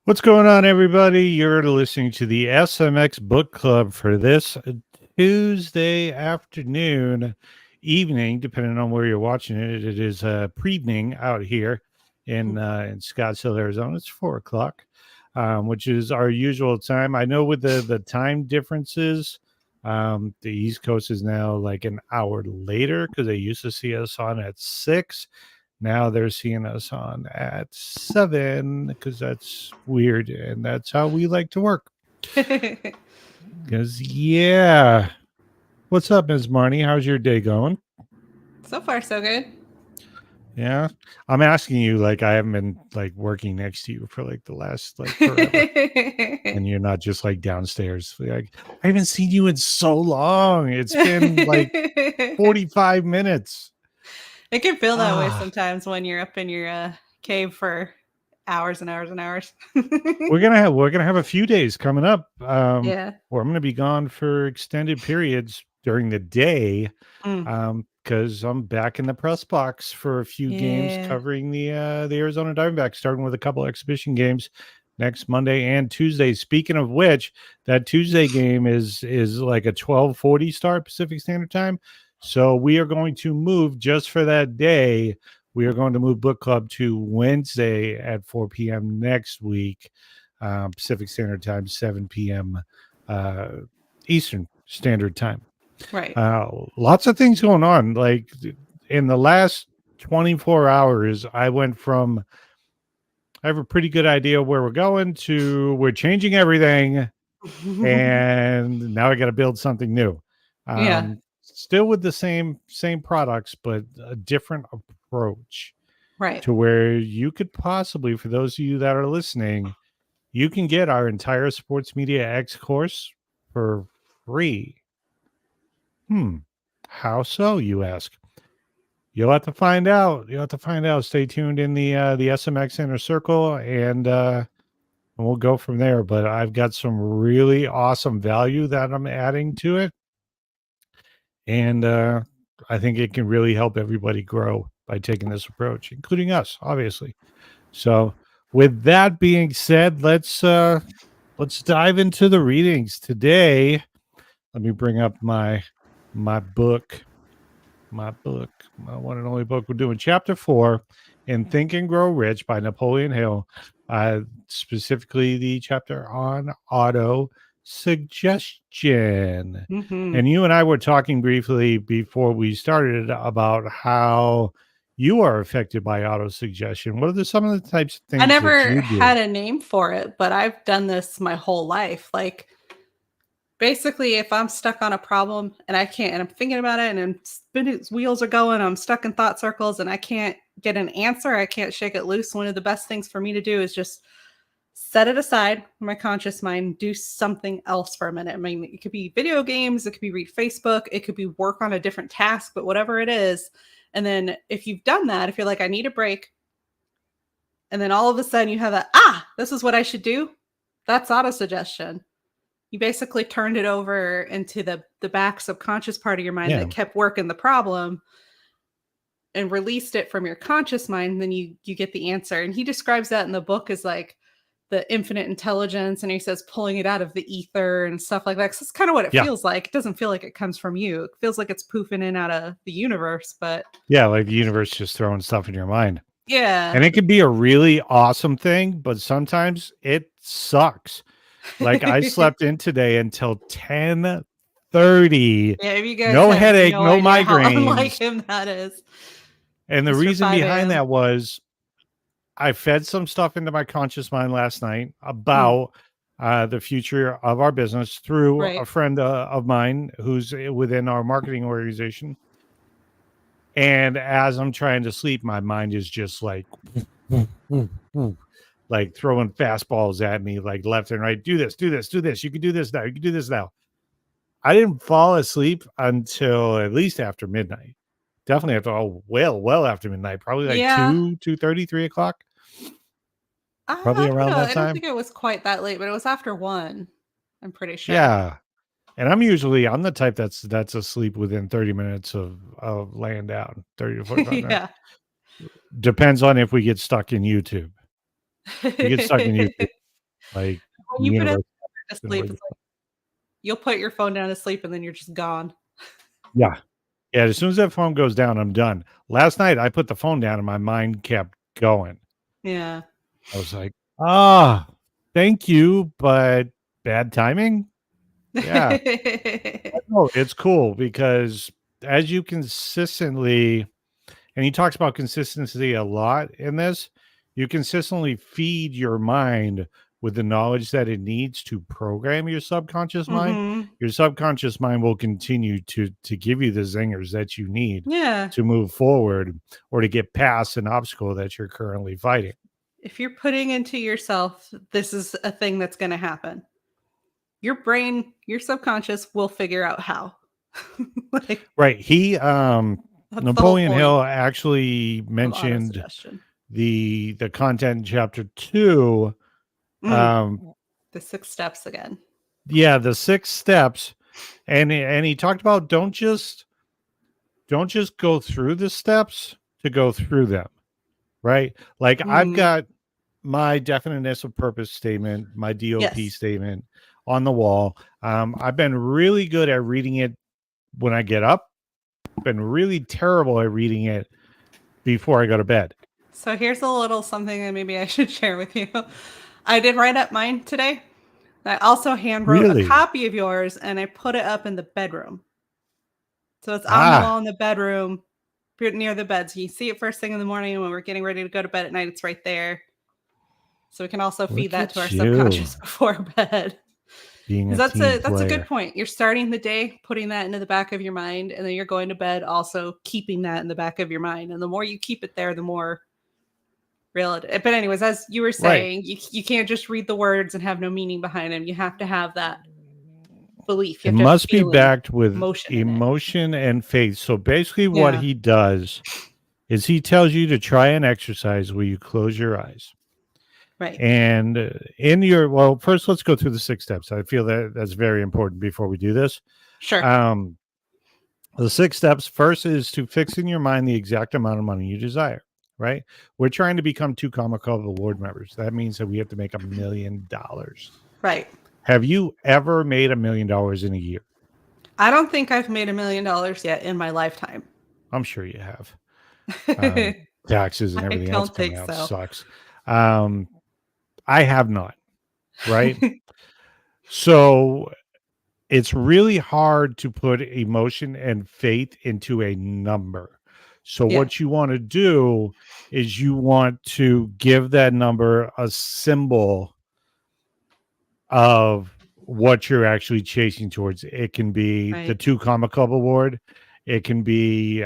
What's going on, everybody? You're listening to the SMX Book Club for this Tuesday afternoon, evening, depending on where you're watching it. It is pre-evening out here in Scottsdale, Arizona. It's 4 o'clock, which is our usual time. I know with the time differences, the East Coast is now like an hour later because they used to see us on at 6. Now they're seeing us on at 7 because that's weird, and that's how we like to work. Because, yeah. What's up, Ms. Marnie? How's your day going? So far, so good. Yeah. I'm asking you like I haven't been like working next to you for like the last like forever. And you're not just like downstairs. Like, I haven't seen you in so long. It's been like 45 minutes. It can feel that way Ah. sometimes when you're up in your cave for hours and hours and hours. We're gonna have a few days coming up, Yeah. where I'm gonna be gone for extended periods during the day, Mm. because I'm back in the press box for a few games Yeah. covering the Arizona Diamondbacks, starting with a couple exhibition games next Monday and Tuesday. Speaking of which, that Tuesday game is like a 12:40 start Pacific Standard Time. So we are going to move just for that day. We are going to move book club to Wednesday at 4 p.m. next week, Pacific Standard Time, 7 p.m. Uh, Eastern Standard Time. Right. Lots of things going on. Like in the last 24 hours, I went from I have a pretty good idea where we're going to we're changing everything, and now I got to build something new. Yeah. Still with the same products, but a different approach Right. to where you could possibly, for those of you that are listening, you can get our entire Sports Media X course for free. How so, you ask? You'll have to find out. You'll have to find out. Stay tuned in the SMX Inner Circle, and we'll go from there. But I've got some really awesome value that I'm adding to it, and I think it can really help everybody grow by taking this approach, including us, obviously. So, with that being said, let's dive into the readings today. Let me bring up my book, my one and only book. We're doing chapter 4 in Think and Grow Rich by Napoleon Hill, specifically the chapter on auto suggestion. Mm-hmm. And you and I were talking briefly before we started about how you are affected by auto suggestion. What are some of the types of I things that never you do? had a name for it, but I've done this my whole life. Like, basically, if I'm stuck on a problem and I'm thinking about it and wheels are going, I'm stuck in thought circles and I can't get an answer, I can't shake it loose. One of the best things for me to do is just set it aside in my conscious mind, do something else for a minute. I mean, it could be video games, it could be read Facebook, it could be work on a different task, but whatever it is. And then if you've done that, if you're like, I need a break, and then all of a sudden you have this is what I should do, that's auto suggestion. You basically turned it over into the back subconscious part of your mind that kept working the problem and released it from your conscious mind. Then you get the answer. And he describes that in the book as like the infinite intelligence, and he says pulling it out of the ether and stuff like that. So it's kind of what it feels like. It doesn't feel like it comes from you. It feels like it's poofing in out of the universe, but Like the universe just throwing stuff in your mind. yeah. And it can be a really awesome thing, but sometimes it sucks. Like I slept in today until 10:30. Yeah, if you guys No have headache, no no idea how unlike migraines. him that is. And the Mr. reason 5 behind a.m. that was I fed some stuff into my conscious mind last night about the future of our business through a friend of mine who's within our marketing organization. And as I'm trying to sleep, my mind is just like throwing fastballs at me, like left and right. Do this, do this, do this. You can do this now. You can do this now. I didn't fall asleep until at least after midnight. Definitely after well after midnight. Probably like 2:30, 3 o'clock. Probably around that time. I don't think it was quite that late, but it was after 1. I'm pretty sure. Yeah. And I'm the type that's asleep within 30 minutes of laying down. 30 to 45 minutes. Depends on if we get stuck in YouTube. If we get stuck in YouTube, Like When you put it universe. to sleep, it's like you'll put your phone down to sleep and then you're just gone. Yeah. Yeah. As soon as that phone goes down, I'm done. Last night I put the phone down and my mind kept going. Yeah. I was like, ah, thank you, but bad timing. Yeah. No, it's cool because as you consistently, and he talks about consistency a lot in this, you consistently feed your mind with the knowledge that it needs to program your subconscious mind. Mhm. Your subconscious mind will continue to give you the zingers that you need Yeah. to move forward or to get past an obstacle that you're currently fighting. If you're putting into yourself, this is a thing that's going to happen. Your brain, your subconscious will figure out how. Like, Right. that's the whole Napoleon point Hill actually of auto mentioned suggestion. the content in chapter 2. Um, The 6 steps again. yeah, the 6 steps, and he talked about don't just go through the steps to go through them, right? Like I've Mm. got my definiteness of purpose statement, my DOP Yes. statement on the wall. I've been really good at reading it when I get up. Been really terrible at reading it before I go to bed. So here's a little something that maybe I should share with you. I did write up mine today. I also hand wrote a Really? copy of yours and I put it up in the bedroom. So it's on the Ah, wall in the bedroom, near the bed. So you see it first thing in the morning when we're getting ready to go to bed at night. It's right there. So we can also feed look that to our at you subconscious before bed. being a Because team that's a good player. point. You're starting the day putting that into the back of your mind, and then you're going to bed also keeping that in the back of your mind. And the more you keep it there, the more real it is. But anyways, as you were Right. saying, you can't just read the words and have no meaning behind them. You have to have that belief. You It have to have must be feeling, backed with emotion in it. emotion and faith. So basically, what Yeah. he does is he tells you to try an exercise where you close your eyes. Right. And in your, well, first, let's go through the 6 steps. I feel that that's very important before we do this. Sure. The 6 steps first is to fix in your mind the exact amount of money you desire, right? We're trying to become 2 Comic Club award members. That means that we have to make $1 million. Right. Have you ever made $1 million in a year? I don't think I've made $1 million yet in my lifetime. I'm sure you have. I Taxes and everything else don't coming think out so. sucks. I have not, right? So it's really hard to put emotion and faith into a number. So Yeah. what you want to do is you want to give that number a symbol of what you're actually chasing towards. It can be the Right. 2 Comic Club award. It can be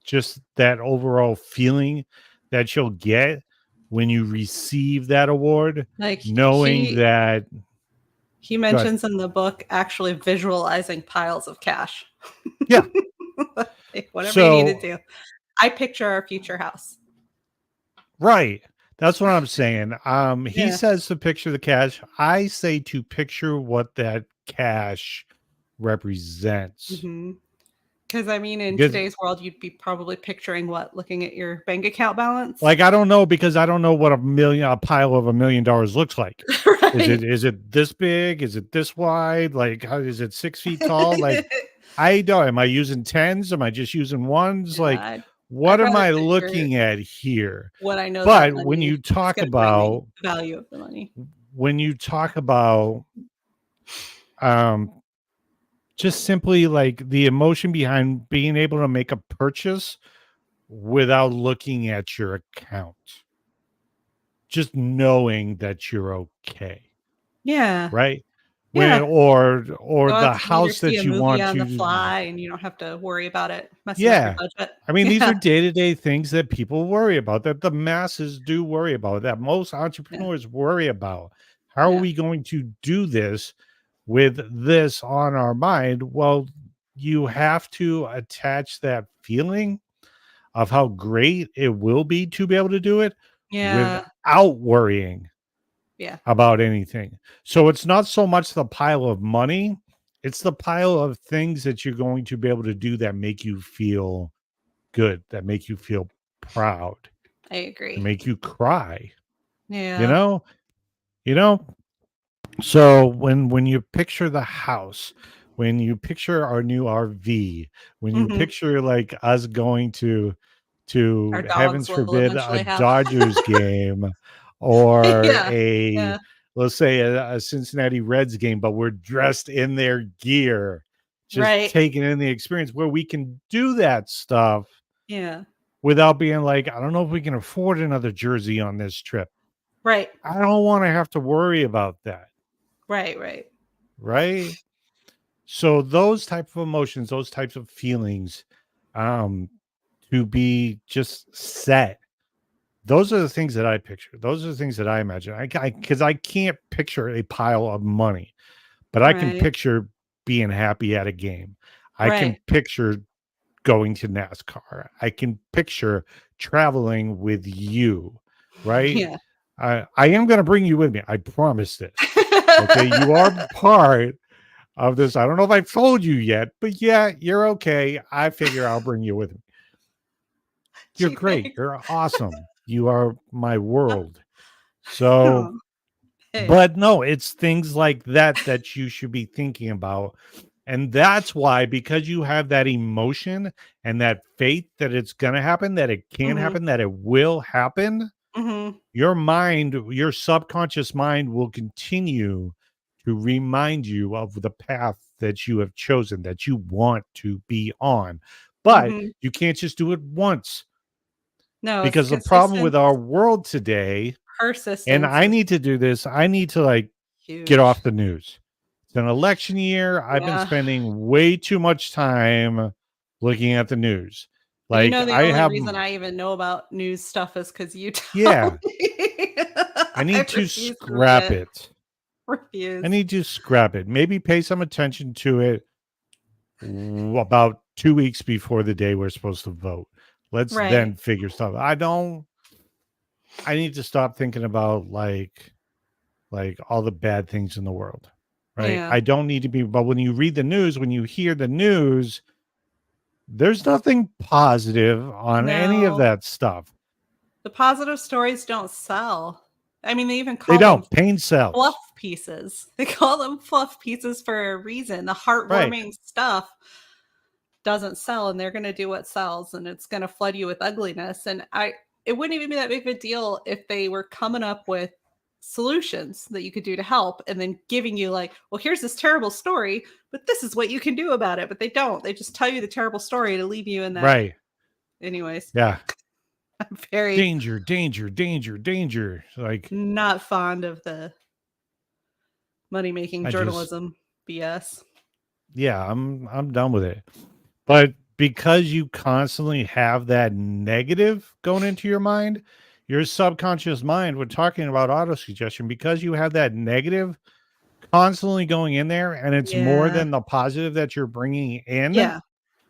just that overall feeling that you'll get when you receive that award, Like knowing that. he Go ahead. mentions in the book actually visualizing piles of cash. Yeah. Like, whatever you need to So do. I picture our future house. right. That's what I'm saying. He Yeah. says to picture the cash. I say to picture what that cash represents. Because I mean, in Because, today's world, you'd be probably picturing what? Looking at your bank account balance? like, I don't know because I don't know what a pile of $1 million looks like. Right. Is it this big? Is it this wide? Like, how is it 6 feet tall? Like, I don't. Am I using tens? Am I just using ones? Yeah, Like, I'd what am rather I picture looking at here? what I know that But when money you is talk going to bring me, about the value of the money. um just simply like the emotion behind being able to make a purchase without looking at your account, just knowing that you're okay, Yeah. right? When Yeah. or Go out the to eat or house see that a you movie want on the to. fly, and you don't have to worry about it messing up your Yeah. budget. I mean, these are Yeah. day-to-day things that people worry about, that the masses do worry about, that most Yeah. entrepreneurs worry about. How are Yeah. we going to do this with this on our mind? Well, you have to attach that feeling of how great it will be to be able to do it Yeah. without worrying Yeah. about anything. So it's not so much the pile of money, it's the pile of things that you're going to be able to do that make you feel good, that make you feel proud, I to agree. make you cry, you Yeah. know? You know, so when you picture the house, when you picture our new RV, when you Hmm. picture like us going Our to heavens dogs will forbid a eventually have. Dodgers game or Yeah. a Yeah. let's say a Cincinnati Reds game, but we're dressed in their gear, just Right. taking in the experience where we can do that stuff Yeah. without being like, I don't know if we can afford another jersey on this trip. Right. I don't want to have to worry about that, Right. Right. right? So those type of emotions, those types of feelings, um, to be just set. Those are the things that I picture. Those are the things that I imagine. Because I can't picture a pile of money, but I can Right. picture being happy at a game. I can Right. picture going to NASCAR. I can picture traveling with you, right? Yeah. I am going to bring you with me. I promise this. Okay, you are part of this. I don't know if I've told you yet, but yeah, you're okay. I figure I'll bring you with me. You're Gee, great. thanks. You're awesome. You are my world. So, Oh, hey. but no, it's things like that that you should be thinking about. And that's why, because you have that emotion and that faith that it's going to happen, that it can Hmm. happen, that it will happen, Hmm. your mind, your subconscious mind will continue to remind you of the path that you have chosen, that you want to be on. But Hmm. you can't just do it once, No, it's because the problem with consistent our world today, and persistence I is need to do this, I need to like get huge. off the news. It's an election year. I've been Yeah. spending way too much time looking at the news. And you Like know, the I only have, reason I even know about news stuff is because you tell yeah, me. I I need to refuse to read scrap it. it. I Refuse. need to scrap it. Maybe pay some attention to it about 2 weeks before the day we're supposed to vote. Let's Right. then figure stuff. I need to stop thinking about like all the bad things in the world. Right. Yeah. I don't need to be, but when you read the news, when you hear the news, there's nothing positive on any of No, that stuff. the positive stories don't sell. I mean, they even They call them don't. Pain fluff sells. pieces. They call them fluff pieces for a reason. The Right. heartwarming stuff doesn't sell, and they're going to do what sells, and it's going to flood you with ugliness. And it wouldn't even be that big of a deal if they were coming up with solutions that you could do to help and then giving you like, well, here's this terrible story, but this is what you can do about it. But they don't. They just tell you the terrible story to leave you in that. Right. Anyways, Yeah. I'm very Danger, danger, danger, danger. Like not fond of the money making I just journalism BS. yeah, I'm done with it. But because you constantly have that negative going into your mind, your subconscious mind, we're talking about auto suggestion, because you have that negative constantly going in there and it's more Yeah. than the positive that you're bringing in. Yeah.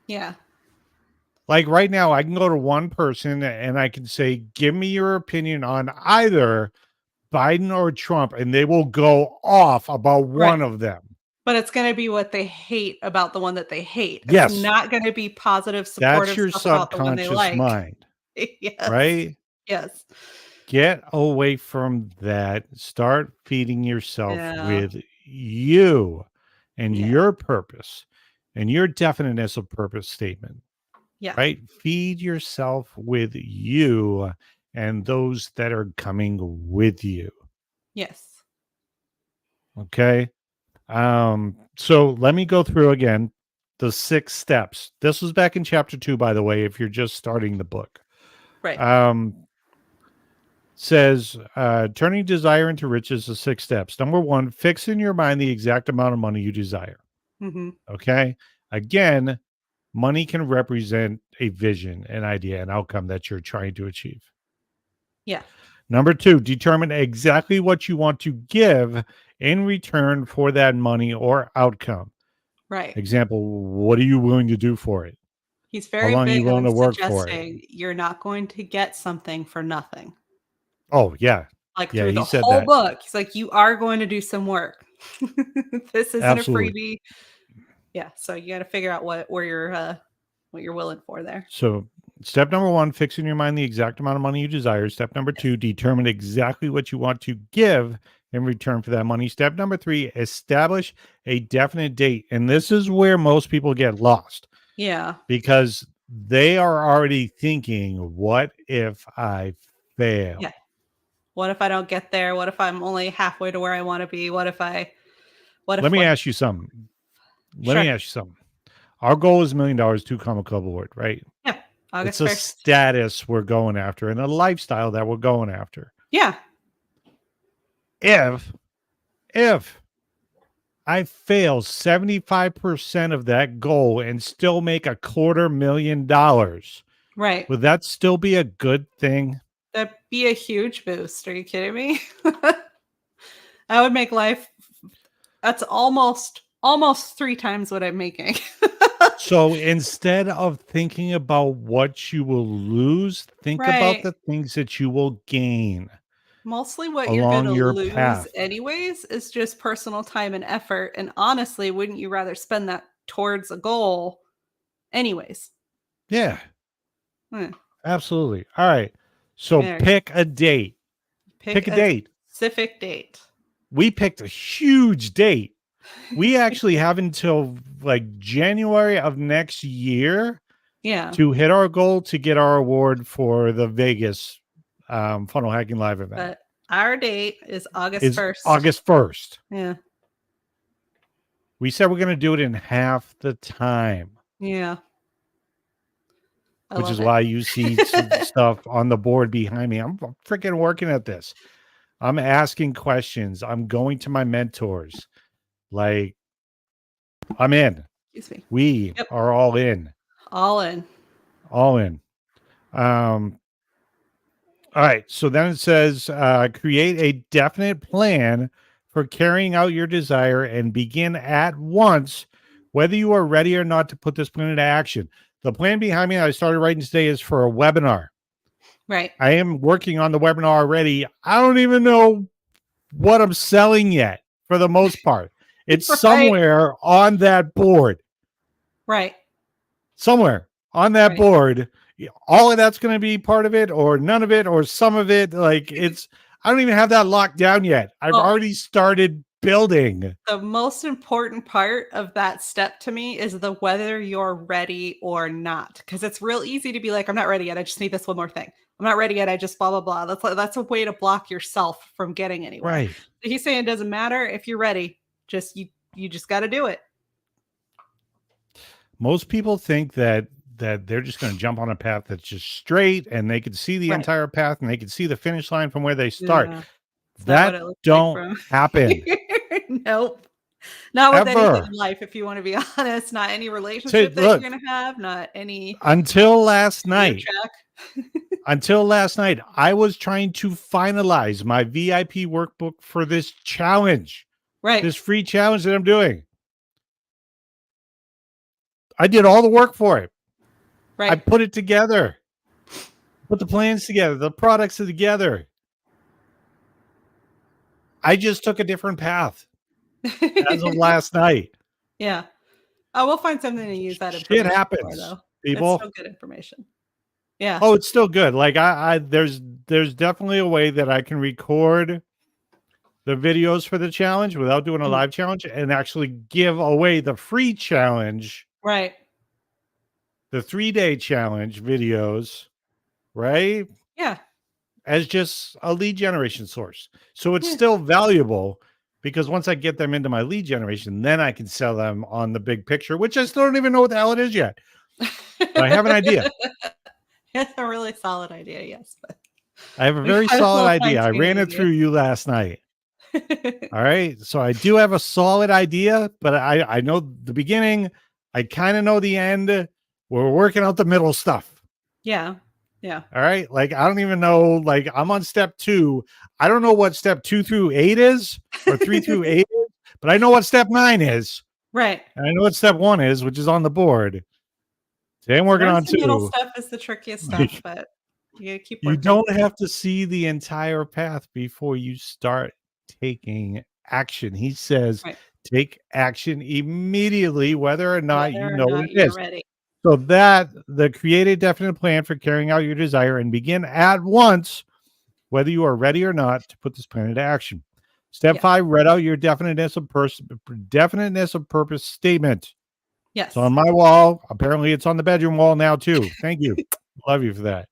Yeah. Like right now, I can go to one person and I can say, give me your opinion on either Biden or Trump, and they will go off about Right. one of them. But it's gonna be what they hate about the one that they hate. It's Yes, not gonna be positive, that's supportive your stuff about the one they subconscious like. mind, Yes. right? Yes. Get away from that. Start feeding yourself Yeah. with you and Yeah. your purpose and your definiteness of purpose statement, Yeah. right? Feed yourself with you and those that are coming with you. Yes. Okay. So let me go through again the 6 steps. This was back in chapter 2, by the way, if you're just starting the book. Right. Um, says turning desire into riches, the 6 steps. Number 1, fix in your mind the exact amount of money you desire. Mhm. Okay. Again, money can represent a vision, an idea, an outcome that you're trying to achieve. Yeah. Number 2, determine exactly what you want to give in return for that money or outcome. Right. Example, what are you willing to do for it? He's How very long are you big willing on to work for it? suggesting you're not going to get something for nothing. Oh, yeah. Like, Yeah, through he the said whole that. book, he's like, "You are going to do some work. This isn't a Absolutely. freebie." Yeah, so you gotta figure out what you're willing for there. So, step number 1, fix in your mind the exact amount of money you desire. Step number Yes. 2, determine exactly what you want to give in return for that money. Step number 3, establish a definite date. And this is where most people get lost Yeah. because they are already thinking, what if I fail? Yeah. What if I don't get there? What if I'm only halfway to where I want to be? What if Let me ask you something. Sure. Our goal is $1 million to Comic Club Award, right? Yeah. It's August a 1st. status we're going after and a lifestyle that we're going after. Yeah. If I fail 75% of that goal and still make $250,000, Right. would that still be a good thing? That'd be a huge boost. Are you kidding me? I would make life that's almost 3 times what I'm making. So instead of thinking about what you will lose, think about Right. the things that you will gain Mostly what you're along gonna your lose path. anyways is just personal time and effort, and honestly, wouldn't you rather spend that towards a goal anyways? Yeah, Hmm, absolutely. All right. So there. pick a date. Pick Pick a a date. specific date. We picked a huge date. We actually have until like January of next year Yeah, to hit our goal to get our award for the Vegas Funnel Hacking Live event. but our date is August Is 1st. August 1st. Yeah, We said we're going to do it in half the time, yeah. I which love is it. why you see stuff on the board behind me. I'm freaking working at this. I'm asking questions. I'm going to my mentors. Like, I'm in. Excuse me. We Yep, are all in. all in. All in. All right. So then it says create a definite plan for carrying out your desire and begin at once, whether you are ready or not to put this plan into action. The plan behind me that I started writing today is for a webinar. Right. I am working on the webinar already. I don't even know what I'm selling yet for the most part. It's Right. somewhere on that board. Right. Somewhere on that Right. board. All of that's going to be part of it or none of it or some of it. Like I don't even have that locked down yet. I've Well, already started building. the most important part of that step to me is the whether you're ready or not. Because it's real easy to be like, I'm not ready yet. I just need this one more thing. I'm not ready yet. I just blah, blah, blah. That's a way to block yourself from getting anywhere. Right. So he's saying it doesn't matter if you're ready. Just you just got to do it. Most people think that they're just going to jump on a path that's just straight and they can see the Right. entire path and they can see the finish line from where they start. Yeah. It's not what That it looks don't like from happen Nope. Not with anything ever. in life, if you want to be honest. Not any So, relationship that look, you're gonna have, not any until last career night, track. I was trying to finalize my VIP workbook for this challenge, Right. this free challenge that I'm doing. I did all the work for it. I Right. put it together, put the plans together, the products together. I just took a different path as of last night. Yeah. Oh, we'll find something to use that Shit information for, happens, though. people. It's still good information. Yeah. Oh, it's still good. Like there's definitely a way that I can record the videos for the challenge without doing a Mhm. live challenge and actually give away the free challenge, Right. the 3-day challenge videos, right? Yeah. As just a lead generation source. So it's Yeah. still valuable because once I get them into my lead generation, then I can sell them on the big picture, which I still don't even know what the hell it is yet. But I have an idea. It's a really solid idea, yes. But I have a we very got a solid little idea. I ran it fine-tuning through you last night. All right. So I do have a solid idea, but I know the beginning. I kind of know the end. We're working out the middle stuff. Yeah. Yeah. All right. Like, I don't even know. Like, I'm on step 2. I don't know what step 2 through 8 is or 3 through 8 is, but I know what step 9 is. Right. And I know what step 1 is, which is on the board. Today I'm working on Sometimes the middle 2. stuff is the trickiest stuff, but you gotta keep You working. don't have to see the entire path before you start taking action. He says, Right. take action immediately, whether or not you Whether or know what not it you're is. ready. So that the create a definite plan for carrying out your desire and begin at once, whether you are ready or not, to put this plan into action. Step Yeah. 5, read out your definiteness of purpose statement. Yes. It's on my wall. Apparently, it's on the bedroom wall now, too. Thank you. Love you for that.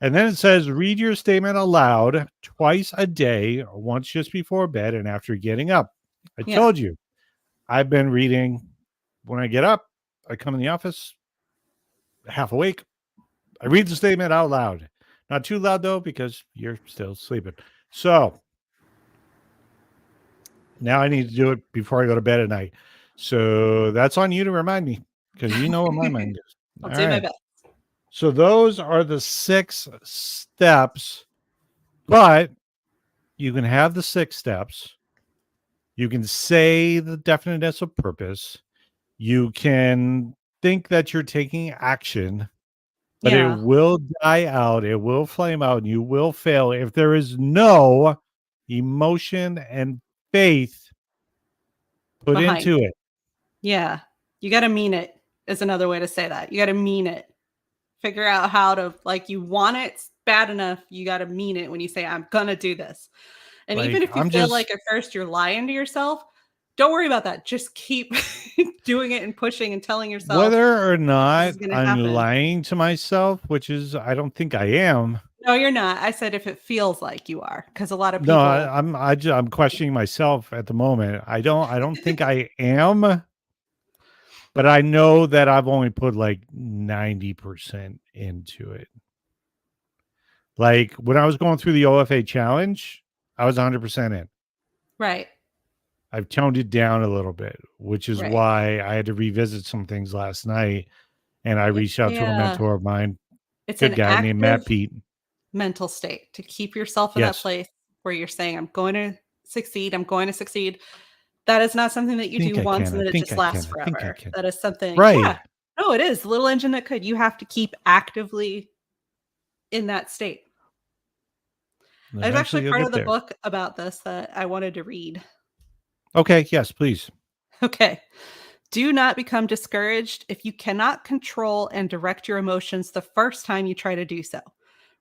And then it says, read your statement aloud twice a day, once just before bed and after getting up. I Yeah. told you, I've been reading when I get up. I come in the office, half awake. I read the statement out loud. Not too loud, though, because you're still sleeping. So now I need to do it before I go to bed at night. So that's on you to remind me, because you know what my mind is. I'll All do my right. best. So those are the 6 steps, but you can have the 6 steps. You can say the definiteness of purpose. You can think that you're taking action, but it Yeah. will die out. It will flame out, and you will fail if there is no emotion and faith put Behind into it. it. Yeah. You got to mean it is another way to say that. You got to mean it. Figure out how to, like, you want it bad enough. You got to mean it when you say, I'm going to do this. And even Like, if you I'm feel like just, at first you're lying to yourself, don't worry about that. Just keep doing it and pushing and telling yourself whether or this not is going to I'm happen. lying to myself, which is, I don't think I am. No, you're not. I said if it feels like you are, because a lot of No, people, I'm questioning myself at the moment. I don't think I am, but I know that I've only put like 90% into it. Like when I was going through the OFA challenge, I was 100% in. right, I've toned it down a little bit, which is right. why I had to revisit some things last night. And I reached out to a Yeah. mentor of mine, It's good an guy named Matt active Pete. mental state to keep yourself in that Yes. place where you're saying, I'm going to succeed. I'm going to succeed. That is not something that you do Think I once can. and I then it think just I can. lasts I think I forever. can. That is something, Right. yeah. No, it is. The little engine that could. You have to keep actively in that state. There's actually Eventually you'll part of get the there. book about this that I wanted to read. Okay. Yes, please. Okay. Do not become discouraged if you cannot control and direct your emotions the first time you try to do so.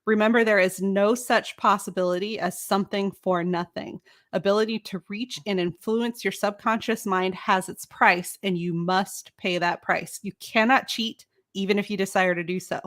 Remember, there is no such possibility as something for nothing. Ability to reach and influence your subconscious mind has its price, and you must pay that price. You cannot cheat, even if you desire to do so.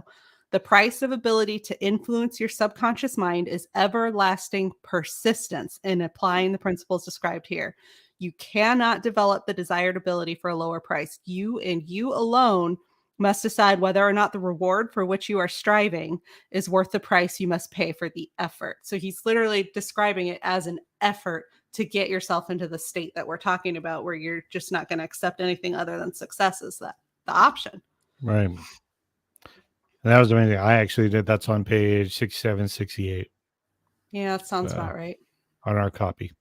The price of ability to influence your subconscious mind is everlasting persistence in applying the principles described here. You cannot develop the desired ability for a lower price. You and you alone must decide whether or not the reward for which you are striving is worth the price you must pay for the effort. So he's literally describing it as an effort to get yourself into the state that we're talking about, where you're just not going to accept anything other than success as the option. Right. And that was the main thing. I actually did. That's on page 67, 68 Yeah, that sounds about right. on our copy.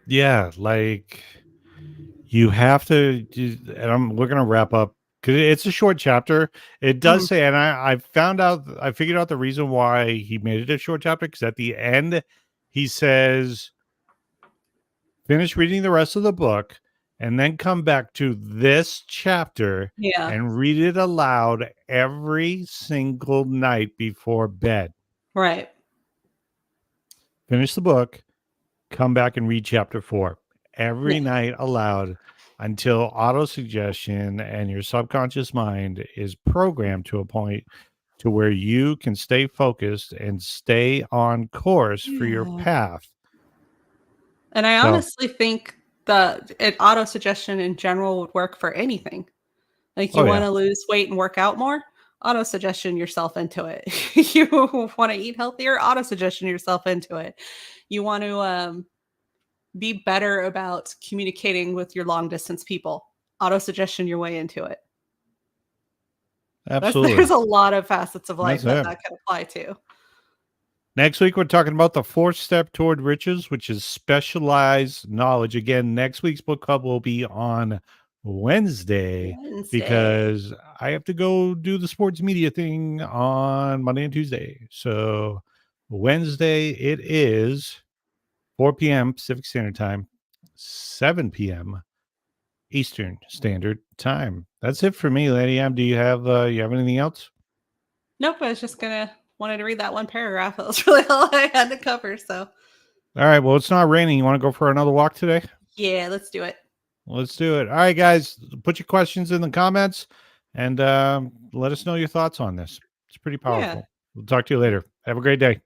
Yeah, like you have to, and we're gonna wrap up because it's a short chapter. It does say, and I figured out the reason why he made it a short chapter because at the end he says, finish reading the rest of the book and then come back to this chapter Yeah, and read it aloud every single night before bed. right. Finish the book, come back and read chapter 4 every Yeah. night aloud until auto suggestion and your subconscious mind is programmed to a point to where you can stay focused and stay on course for your Yeah. path. And I So, honestly think that auto suggestion in general would work for anything. Like you oh want yeah, to lose weight and work out more, auto suggestion yourself into it. You want to eat healthier, auto suggestion yourself into it. You want to be better about communicating with your long distance people, auto suggestion your way into it. absolutely. There's a lot of facets of life That's that it. can apply to. Next week, we're talking about the 4th step toward riches, which is specialized knowledge. Again, next week's book club will be on Wednesday Wednesday. because I have to go do the sports media thing on Monday and Tuesday. So, Wednesday, it is 4 p.m. Pacific Standard Time, 7 p.m. Eastern Standard Time. That's it for me, Lady M. Do you have anything else? Nope, I was just gonna wanted to read that one paragraph. That was really all I had to cover. So, All right. Well, it's not raining. You want to go for another walk today? yeah, let's do it. Let's do it. All right, guys. Put your questions in the comments and let us know your thoughts on this. It's pretty powerful. Yeah. We'll talk to you later. Have a great day.